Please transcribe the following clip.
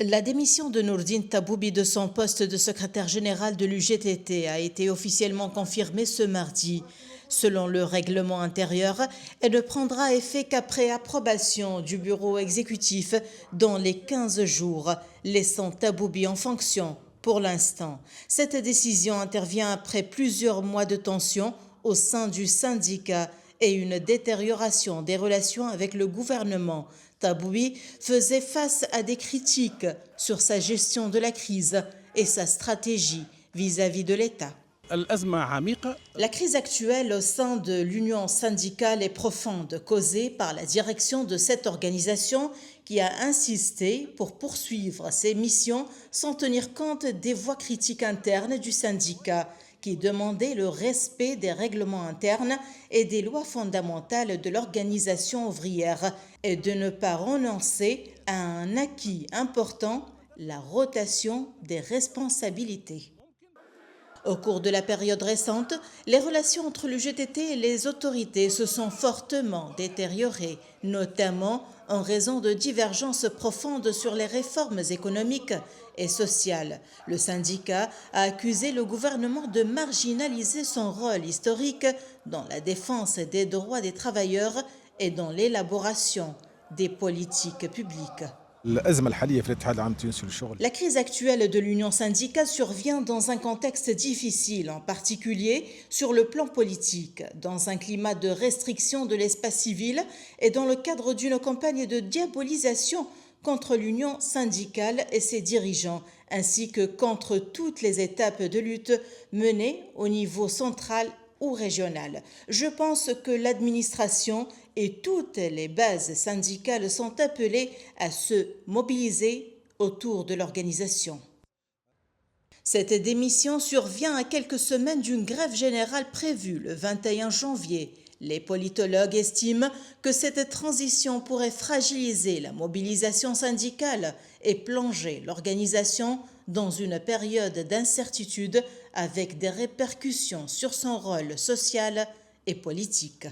La démission de Nourdine Taboubi de son poste de secrétaire général de l'UGTT a été officiellement confirmée ce mardi. Selon le règlement intérieur, elle ne prendra effet qu'après approbation du bureau exécutif dans les 15 jours, laissant Taboubi en fonction pour l'instant. Cette décision intervient après plusieurs mois de tension au sein du syndicat et une détérioration des relations avec le gouvernement. Taboubi faisait face à des critiques sur sa gestion de la crise et sa stratégie vis-à-vis de l'État. La crise actuelle au sein de l'Union syndicale est profonde, causée par la direction de cette organisation qui a insisté pour poursuivre ses missions sans tenir compte des voix critiques internes du syndicat, qui demandait le respect des règlements internes et des lois fondamentales de l'organisation ouvrière et de ne pas renoncer à un acquis important, la rotation des responsabilités. Au cours de la période récente, les relations entre l'UGTT et les autorités se sont fortement détériorées, notamment en raison de divergences profondes sur les réformes économiques et sociales. Le syndicat a accusé le gouvernement de marginaliser son rôle historique dans la défense des droits des travailleurs et dans l'élaboration des politiques publiques. La crise actuelle de l'Union syndicale survient dans un contexte difficile, en particulier sur le plan politique, dans un climat de restriction de l'espace civil et dans le cadre d'une campagne de diabolisation contre l'Union syndicale et ses dirigeants, ainsi que contre toutes les étapes de lutte menées au niveau central ou régional. Je pense que l'administration et toutes les bases syndicales sont appelées à se mobiliser autour de l'organisation. Cette démission survient à quelques semaines d'une grève générale prévue le 21 janvier. Les politologues estiment que cette transition pourrait fragiliser la mobilisation syndicale et plonger l'organisation dans une période d'incertitude avec des répercussions sur son rôle social et politique.